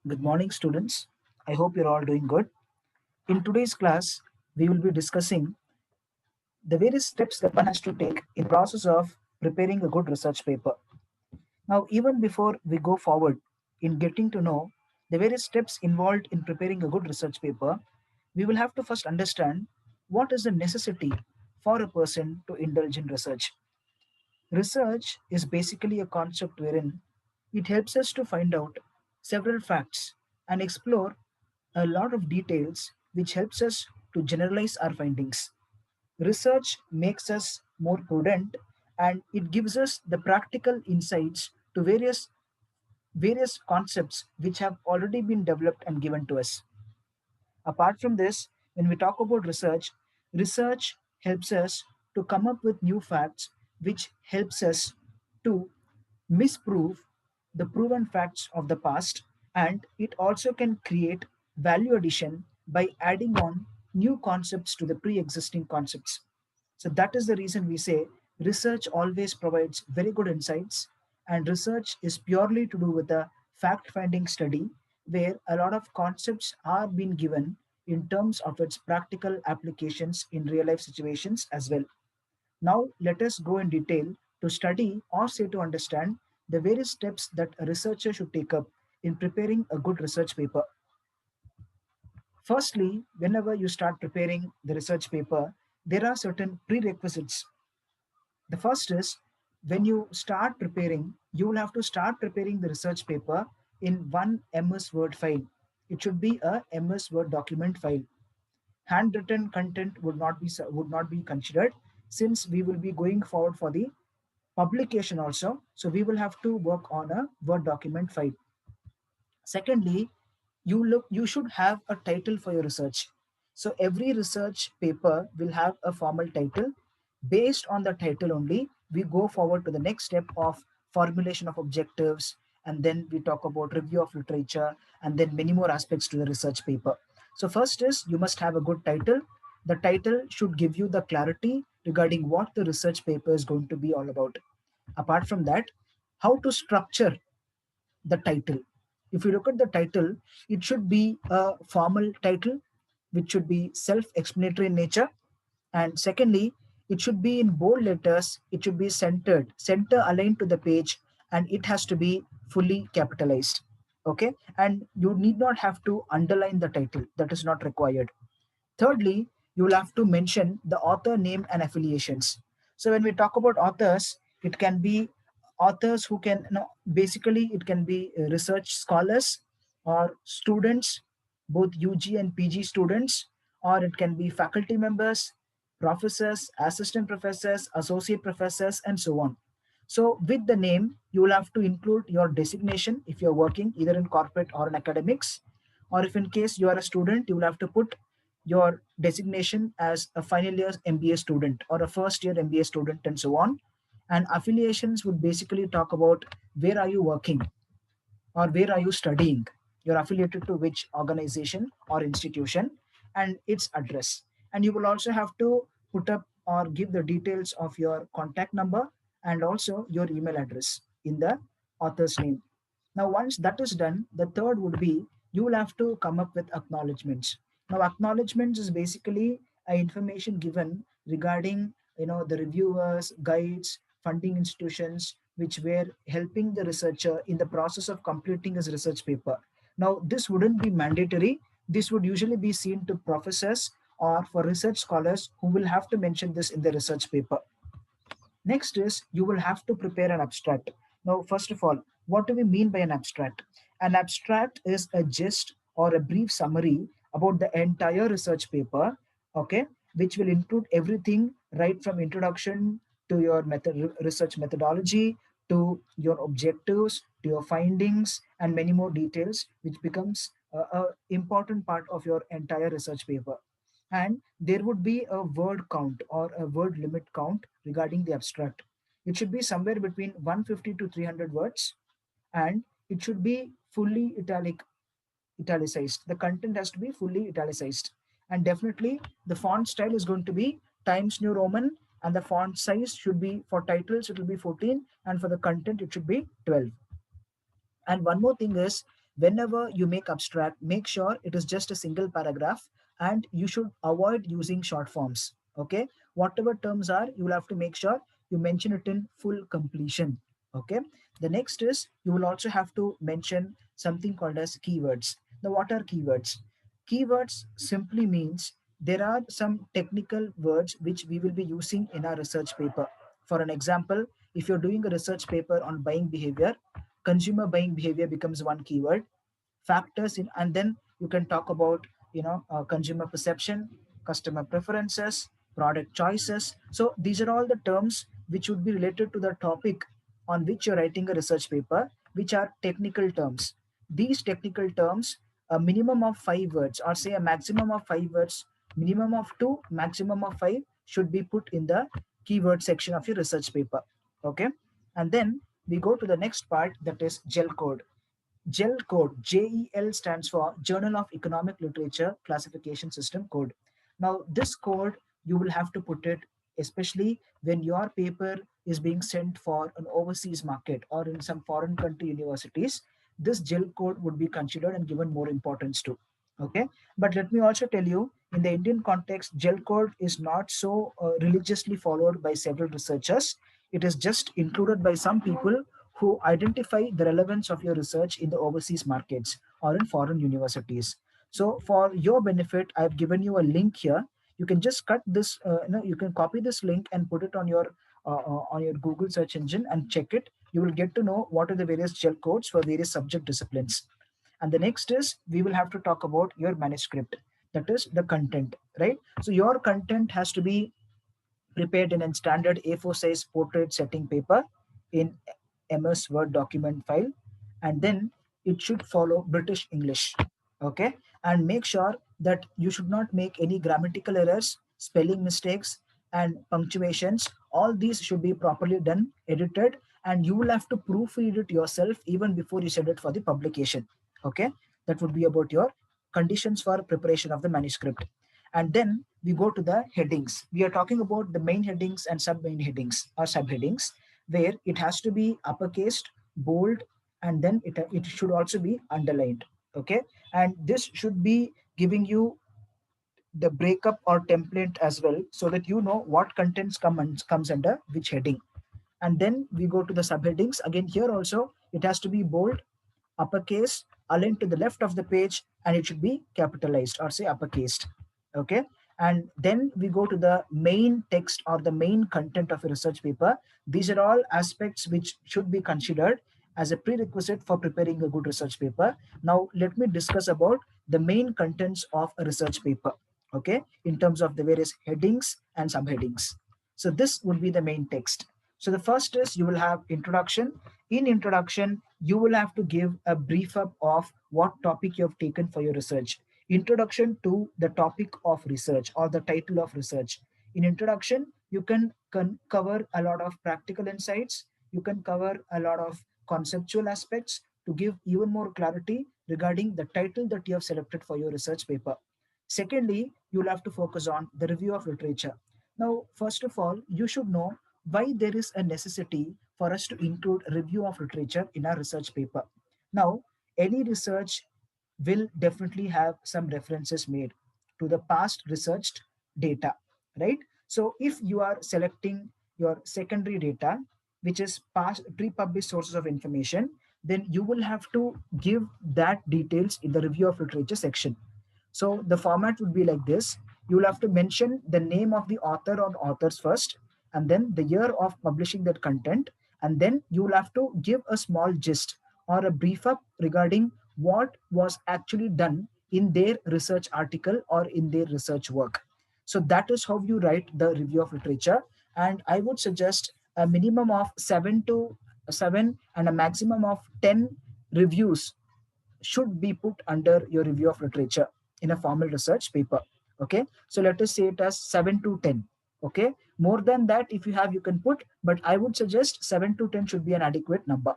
Good morning, students. I hope you're all doing good. In today's class, we will be discussing the various steps that one has to take in process of preparing a good research paper. Now, even before we go forward in getting to know the various steps involved in preparing a good research paper, we will have to first understand what is the necessity for a person to indulge in research. Research is basically a concept wherein it helps us to find out several facts and explore a lot of details which helps us to generalize our findings. Research makes us more prudent and it gives us the practical insights to various concepts which have already been developed and given to us. Apart from this, when we talk about research, research helps us to come up with new facts, which helps us to misprove the proven facts of the past, and it also can create value addition by adding on new concepts to the pre existing concepts. So, that is the reason we say research always provides very good insights, and research is purely to do with a fact finding study where a lot of concepts are being given in terms of its practical applications in real life situations as well. Now, let us go in detail to study or say to understand the various steps that a researcher should take up in preparing a good research paper. Firstly, whenever you start preparing the research paper, there are certain prerequisites. The first is when you start preparing, you will have to start preparing the research paper in one MS Word file. It should be a MS Word document file. Handwritten content would not be considered since we will be going forward for the publication also. So we will have to work on a Word document file. Secondly, you should have a title for your research. So every research paper will have a formal title. Based on the title only, we go forward to the next step of formulation of objectives, and then we talk about review of literature, and then many more aspects to the research paper. So first is you must have a good title. The title should give you the clarity regarding what the research paper is going to be all about. Apart from that, how to structure the title. If you look at the title, it should be a formal title, which should be self explanatory in nature. And secondly, it should be in bold letters, it should be centered, center aligned to the page, and it has to be fully capitalized. Okay. And you need not have to underline the title, that is not required. Thirdly, you will have to mention the author name and affiliations. So when we talk about authors, it can be authors who can, basically it can be research scholars or students, both UG and PG students, or it can be faculty members, professors, assistant professors, associate professors, and so on. So with the name, you will have to include your designation if you're working either in corporate or in academics, or if in case you are a student, you will have to put your designation as a final year MBA student or a first year MBA student and so on. And affiliations would basically talk about where are you working or where are you studying. You're affiliated to which organization or institution and its address. And you will also have to put up or give the details of your contact number and also your email address in the author's name. Now, once that is done, the third would be you will have to come up with acknowledgements. Now, acknowledgements is basically a information given regarding the reviewers, guides, funding institutions which were helping the researcher in the process of completing his research paper. Now, this wouldn't be mandatory. This would usually be seen to professors or for research scholars who will have to mention this in the research paper. Next is you will have to prepare an abstract. Now, first of all, what do we mean by an abstract? An abstract is a gist or a brief summary about the entire research paper, okay, which will include everything right from introduction to your research methodology, to your objectives, to your findings, and many more details, which becomes a important part of your entire research paper. And there would be a word count or a word limit count regarding the abstract. It should be somewhere between 150 to 300 words, and it should be fully italicized. The content has to be fully italicized. And definitely the font style is going to be Times New Roman, and the font size should be for titles, it will be 14, and for the content, it should be 12. And one more thing is whenever you make abstract, make sure it is just a single paragraph, and you should avoid using short forms. Okay, whatever terms are, you will have to make sure you mention it in full completion. Okay, the next is you will also have to mention something called as keywords. Now, what are keywords? Keywords simply means there are some technical words which we will be using in our research paper. For an example, if you're doing a research paper on buying behavior, consumer buying behavior becomes one keyword. Factors in, and then you can talk about, consumer perception, customer preferences, product choices. So these are all the terms which would be related to the topic on which you're writing a research paper, which are technical terms. These technical terms, a minimum of 5 words, or say a maximum of 5 words, minimum of 2, maximum of 5, should be put in the keyword section of your research paper. Okay, and then we go to the next part, that is gel code. GEL code, GEL stands for Journal of Economic Literature Classification System code. Now, this code, you will have to put it, especially when your paper is being sent for an overseas market or in some foreign country universities. This GEL code would be considered and given more importance to. Okay, but let me also tell you, in the Indian context, GEL code is not so religiously followed by several researchers. It is just included by some people who identify the relevance of your research in the overseas markets or in foreign universities. So, for your benefit, I've given you a link here. You can just cut this. You can copy this link and put it on your Google search engine and check it. You will get to know what are the various gel codes for various subject disciplines. And the next is we will have to talk about your manuscript. That is the content, right? So your content has to be prepared in a standard A4 size portrait setting paper in MS Word document file, and then it should follow British English. Okay, and make sure that you should not make any grammatical errors, spelling mistakes, and punctuations. All these should be properly done, edited, and you will have to proofread it yourself even before you send it for the publication. Okay, that would be about your conditions for preparation of the manuscript. And then we go to the headings. We are talking about the main headings and sub main headings or subheadings, where it has to be uppercased, bold, and then it should also be underlined. Okay, and this should be giving you the breakup or template as well, so that you know what contents comes under which heading. And then we go to the subheadings. Again, here also it has to be bold, uppercase, aligned to the left of the page, and it should be capitalized or say uppercased. Okay, and then we go to the main text or the main content of a research paper. These are all aspects which should be considered as a prerequisite for preparing a good research paper. Now let me discuss about the main contents of a research paper, okay, in terms of the various headings and subheadings. So this would be the main text. So the first is you will have introduction. In introduction, you will have to give a brief up of what topic you have taken for your research. Introduction to the topic of research or the title of research. In introduction, you can cover a lot of practical insights. You can cover a lot of conceptual aspects to give even more clarity regarding the title that you have selected for your research paper. Secondly, you'll have to focus on the review of literature. Now, first of all, you should know why there is a necessity for us to include review of literature in our research paper. Now, any research will definitely have some references made to the past researched data, right? So if you are selecting your secondary data, which is past pre-published sources of information, then you will have to give that details in the review of literature section. So the format would be like this. You will have to mention the name of the author or authors first, and then the year of publishing that content, and then you will have to give a small gist or a brief up regarding what was actually done in their research article or in their research work. So that is how you write the review of literature. And I would suggest a minimum of 7 and a maximum of 10 reviews should be put under your review of literature in a formal research paper. Okay, so let us say it as 7 to 10. Okay, more than that if you have, you can put, but I would suggest 7 to 10 should be an adequate number.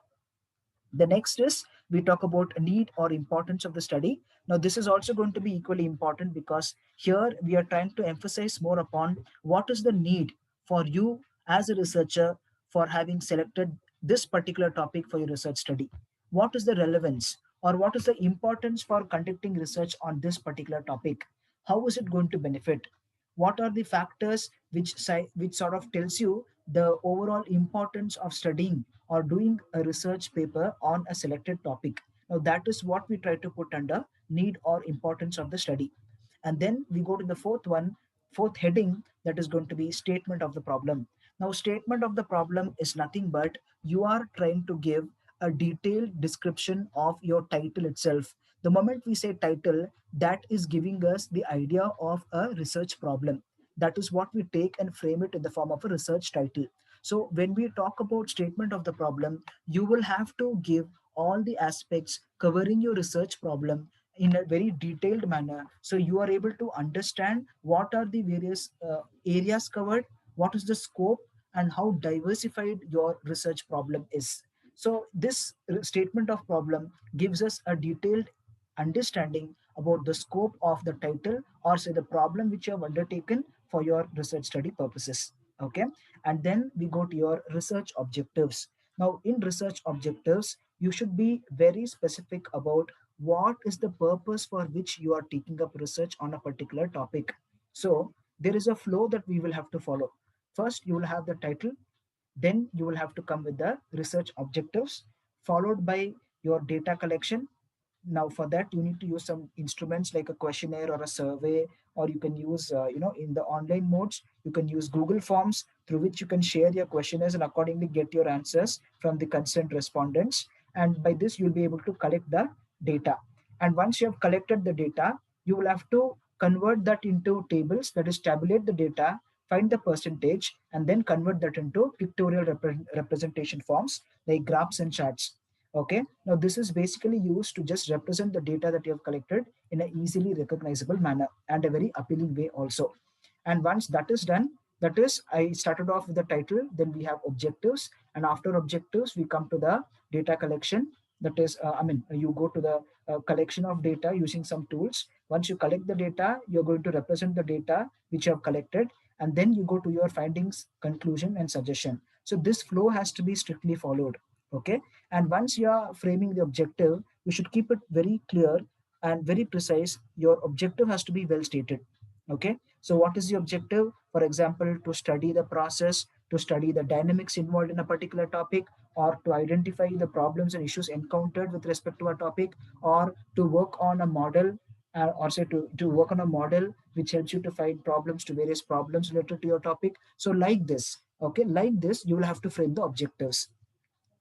The next is we talk about need or importance of the study. Now, this is also going to be equally important because here we are trying to emphasize more upon what is the need for you as a researcher for having selected this particular topic for your research study. What is the relevance or what is the importance for conducting research on this particular topic? How is it going to benefit? What are the factors which sort of tells you the overall importance of studying or doing a research paper on a selected topic? Now that is what we try to put under need or importance of the study. And then we go to the fourth heading, that is going to be statement of the problem. Now statement of the problem is nothing but you are trying to give a detailed description of your title itself. The moment we say title, that is giving us the idea of a research problem. That is what we take and frame it in the form of a research title. So when we talk about statement of the problem, you will have to give all the aspects covering your research problem in a very detailed manner, so you are able to understand what are the various areas covered, what is the scope, and how diversified your research problem is. So this statement of problem gives us a detailed understanding about the scope of the title, or say the problem which you have undertaken for your research study purposes. Okay. And then we go to your research objectives. Now in research objectives, you should be very specific about what is the purpose for which you are taking up research on a particular topic. So there is a flow that we will have to follow. First you will have the title, then you will have to come with the research objectives, followed by your data collection. Now for that you need to use some instruments like a questionnaire or a survey, or you can use in the online modes you can use Google Forms, through which you can share your questionnaires and accordingly get your answers from the concerned respondents. And by this you'll be able to collect the data. And once you have collected the data, you will have to convert that into tables, that is tabulate the data, find the percentage, and then convert that into pictorial representation forms like graphs and charts. Okay. Now this is basically used to just represent the data that you have collected in an easily recognizable manner and a very appealing way also. And once that is done, that is, I started off with the title, then we have objectives, and after objectives we come to the data collection. That is you go to the collection of data using some tools. Once you collect the data, you're going to represent the data which you have collected, and then you go to your findings, conclusion, and suggestion. So this flow has to be strictly followed. Okay. And once you are framing the objective, you should keep it very clear and very precise. Your objective has to be well stated. Okay. So what is the objective? For example, to study the process, to study the dynamics involved in a particular topic, or to identify the problems and issues encountered with respect to a topic, or to work on a model, or say to work on a model which helps you to find problems to various problems related to your topic. So like this, okay, like this, you will have to frame the objectives.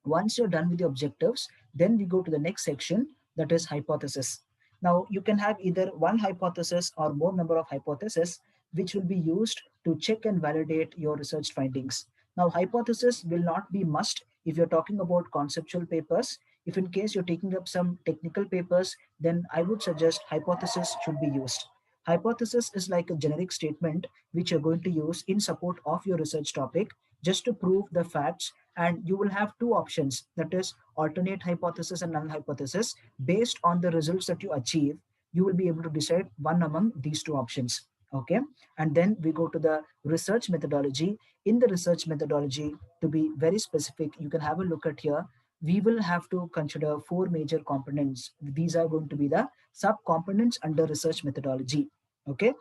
Once you're done with the objectives, then we go to the next section, that is hypothesis. Now you can have either one hypothesis or more number of hypotheses which will be used to check and validate your research findings. Now hypothesis will not be must if you're talking about conceptual papers. If in case you're taking up some technical papers, then I would suggest hypothesis should be used. Hypothesis is like a generic statement which you're going to use in support of your research topic, just to prove the facts. And you will have two options, that is alternate hypothesis and null hypothesis. Based on the results that you achieve, you will be able to decide one among these two options. Okay. And then we go to the research methodology. In the research methodology, to be very specific, you can have a look at here. We will have to consider four major components. These are going to be the sub components under research methodology. Okay.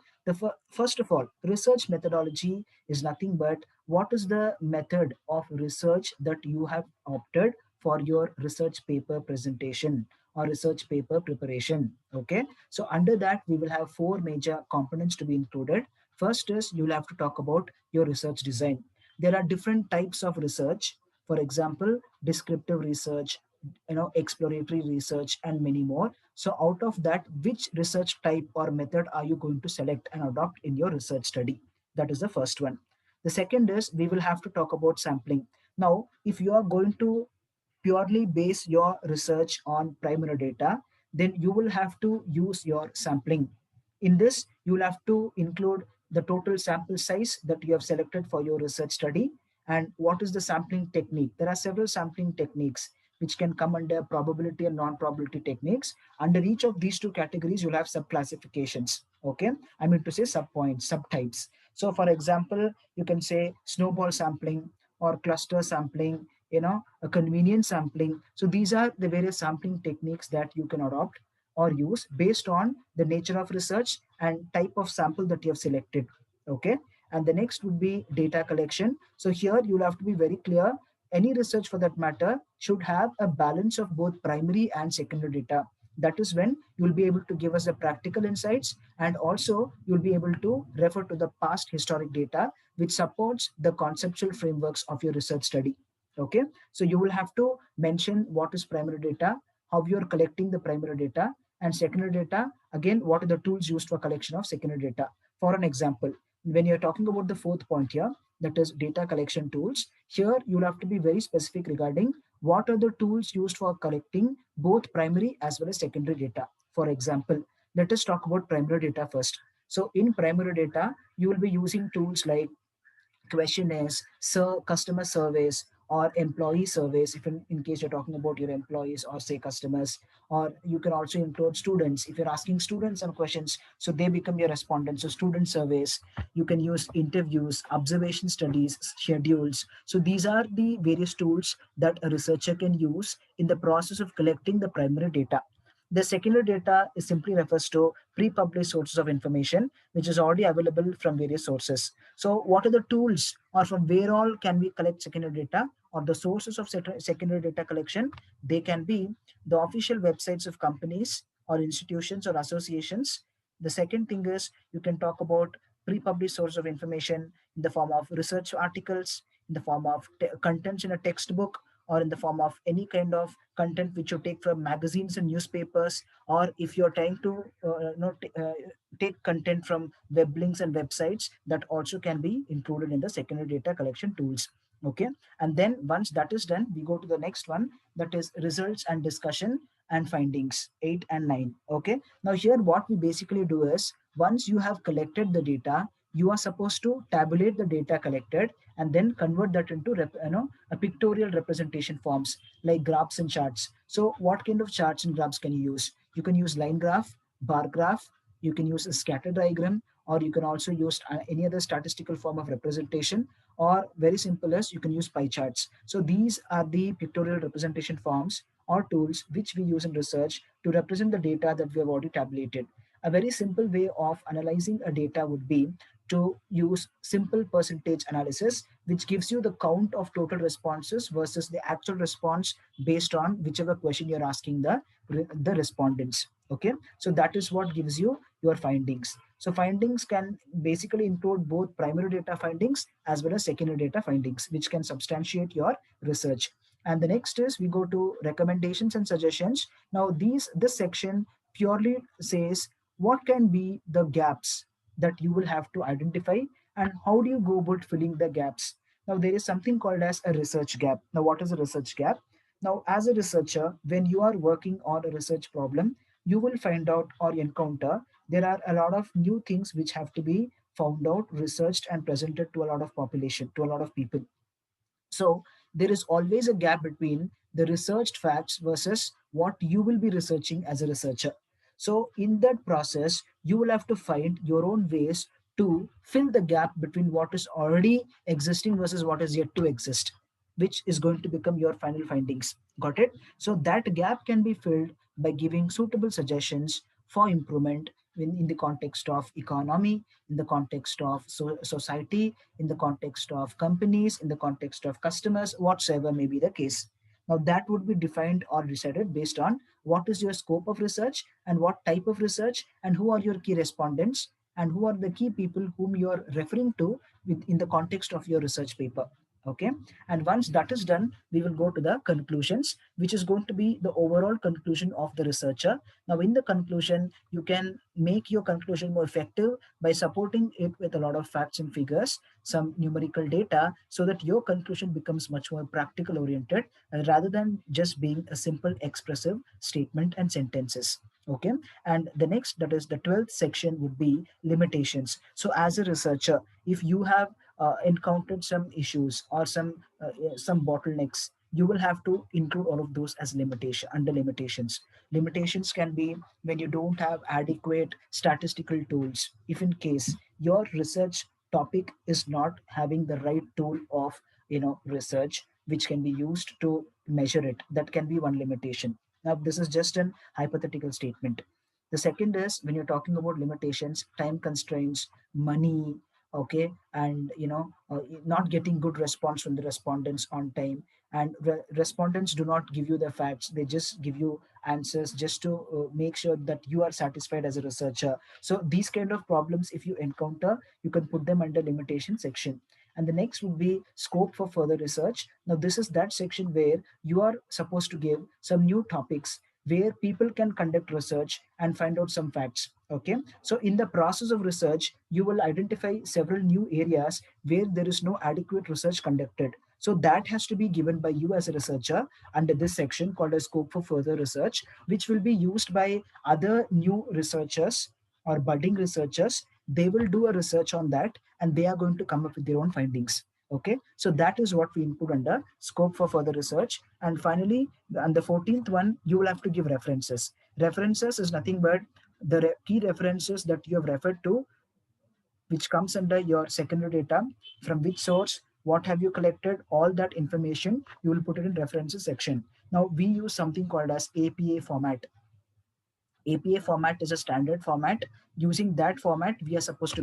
First of all, research methodology is nothing but what is the method of research that you have opted for your research paper presentation or research paper preparation. Okay. So under that, we will have four major components to be included. First is you will have to talk about your research design. There are different types of research. For example, descriptive research, exploratory research, and many more. So out of that, which research type or method are you going to select and adopt in your research study? That is the first one. The second is we will have to talk about sampling. Now, if you are going to purely base your research on primary data, then you will have to use your sampling. In this, you will have to include the total sample size that you have selected for your research study, and what is the sampling technique. There are several sampling techniques which can come under probability and non-probability techniques. Under each of these two categories, you'll have sub-classifications. Okay, I mean to say sub-points, subtypes. So for example, you can say snowball sampling or cluster sampling, a convenient sampling. So these are the various sampling techniques that you can adopt or use based on the nature of research and type of sample that you have selected. Okay. And the next would be data collection. So here you'll have to be very clear. Any research for that matter should have a balance of both primary and secondary data. That is when you'll be able to give us the practical insights, and also you'll be able to refer to the past historic data which supports the conceptual frameworks of your research study. Okay. So you will have to mention what is primary data, how you are collecting the primary data, and secondary data, again, what are the tools used for collection of secondary data. For an example, when you're talking about the fourth point here, that is data collection tools, here you'll have to be very specific regarding what are the tools used for collecting both primary as well as secondary data. For example, let us talk about primary data first. So in primary data, you will be using tools like questionnaires, customer surveys, or employee surveys, if in case you're talking about your employees or say customers. Or you can also include students. If you're asking students some questions, so they become your respondents. So student surveys, you can use interviews, observation studies, schedules. So these are the various tools that a researcher can use in the process of collecting the primary data. The secondary data is simply refers to pre-published sources of information, which is already available from various sources. So what are the tools, or from where all can we collect secondary data, or the sources of secondary data collection? They can be the official websites of companies or institutions or associations. The second thing is you can talk about pre-published source of information in the form of research articles, in the form of contents in a textbook, or in the form of any kind of content which you take from magazines and newspapers, or if you're trying to take content from web links and websites, that also can be included in the secondary data collection tools. Okay. And then once that is done, we go to the next one, that is results and discussion and findings, 8 and 9. Okay. Now here what we basically do is, once you have collected the data, you are supposed to tabulate the data collected and then convert that into a pictorial representation forms like graphs and charts. So what kind of charts and graphs can you use? You can use line graph, bar graph, you can use a scatter diagram, or you can also use any other statistical form of representation, or very simple as you can use pie charts. So these are the pictorial representation forms or tools which we use in research to represent the data that we have already tabulated. A very simple way of analyzing a data would be to use simple percentage analysis, which gives you the count of total responses versus the actual response based on whichever question you're asking the respondents. Okay. So that is what gives you your findings. So findings can basically include both primary data findings as well as secondary data findings, which can substantiate your research. And the next is we go to recommendations and suggestions. Now this section purely says what can be the gaps that you will have to identify, and how do you go about filling the gaps. Now there is something called as a research gap. Now what is a research gap? Now as a researcher, when you are working on a research problem, you will find out or encounter there are a lot of new things which have to be found out, researched, and presented to a lot of population, to a lot of people. So there is always a gap between the researched facts versus what you will be researching as a researcher. So in that process, you will have to find your own ways to fill the gap between what is already existing versus what is yet to exist, which is going to become your final findings. Got it? So that gap can be filled by giving suitable suggestions for improvement in the context of economy, in the context of society, in the context of companies, in the context of customers, whatsoever may be the case. Now, that would be defined or decided based on what is your scope of research and what type of research, and who are your key respondents, and who are the key people whom you are referring to in the context of your research paper. Okay. And once that is done, we will go to the conclusions, which is going to be the overall conclusion of the researcher. Now, in the conclusion, you can make your conclusion more effective by supporting it with a lot of facts and figures, some numerical data, so that your conclusion becomes much more practical oriented rather than just being a simple expressive statement and sentences. Okay. And the next, that is the 12th section, would be limitations. So as a researcher, if you have encountered some issues or some bottlenecks, you will have to include all of those as limitation under limitations. Limitations can be when you don't have adequate statistical tools. If in case your research topic is not having the right tool of research, which can be used to measure it. That can be one limitation. Now, this is just an hypothetical statement. The second is when you're talking about limitations, time constraints, money, okay, and not getting good response from the respondents on time, and respondents do not give you the facts, they just give you answers just to make sure that you are satisfied as a researcher. So these kind of problems, if you encounter, you can put them under limitation section. And the next would be scope for further research. Now this is that section where you are supposed to give some new topics where people can conduct research and find out some facts. Okay, so in the process of research you will identify several new areas where there is no adequate research conducted. So that has to be given by you as a researcher under this section called a scope for further research, which will be used by other new researchers or budding researchers. They will do a research on that and they are going to come up with their own findings. Okay, so that is what we input under scope for further research. And finally, and the 14th one, you will have to give references. References is nothing but the key references that you have referred to, which comes under your secondary data, from which source, what have you collected, all that information you will put it in references section. Now we use something called as APA format. APA format is a standard format. Using that format, we are supposed to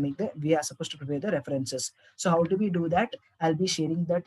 prepare the references. So how do we do that? I'll be sharing a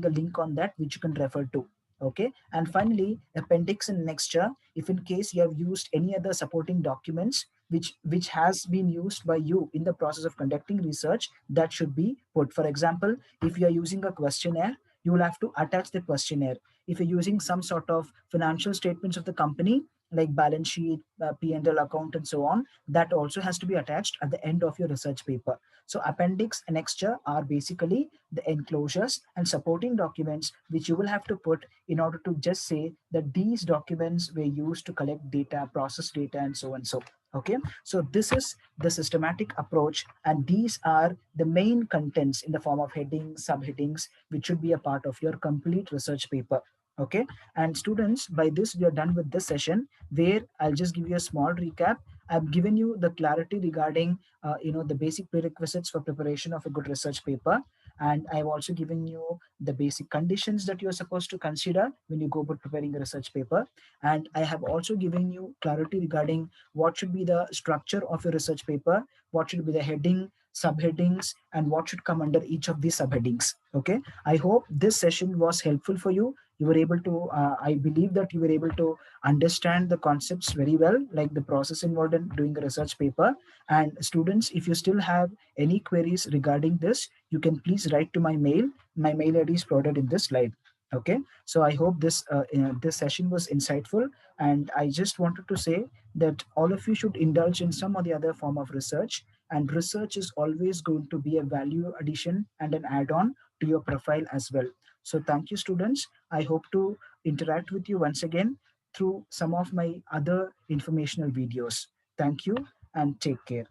link on that which you can refer to. Okay. And finally, appendix and annexure. If in case you have used any other supporting documents which has been used by you in the process of conducting research, that should be put. For example, if you are using a questionnaire, you will have to attach the questionnaire. If you're using some sort of financial statements of the company, like balance sheet, P&L account, and so on, that also has to be attached at the end of your research paper. So appendix and annexure are basically the enclosures and supporting documents which you will have to put in order to just say that these documents were used to collect data, process data, and so and so. Okay, so this is the systematic approach, and these are the main contents in the form of headings, subheadings, which should be a part of your complete research paper. Okay, and students, by this we are done with this session, where I'll just give you a small recap. I've given you the clarity regarding the basic prerequisites for preparation of a good research paper, and I've also given you the basic conditions that you're supposed to consider when you go about preparing a research paper. And I have also given you clarity regarding what should be the structure of your research paper, what should be the heading, subheadings, and what should come under each of these subheadings. Okay, I hope this session was helpful for you. You were able to I believe that you were able to understand the concepts very well, like the process involved in doing a research paper. And students, if you still have any queries regarding this, you can please write to my mail. My mail ID is provided in this slide. Okay, so I hope this session was insightful, and I just wanted to say that all of you should indulge in some or the other form of research, and research is always going to be a value addition and an add-on to your profile as well. So thank you, students. I hope to interact with you once again through some of my other informational videos. Thank you and take care.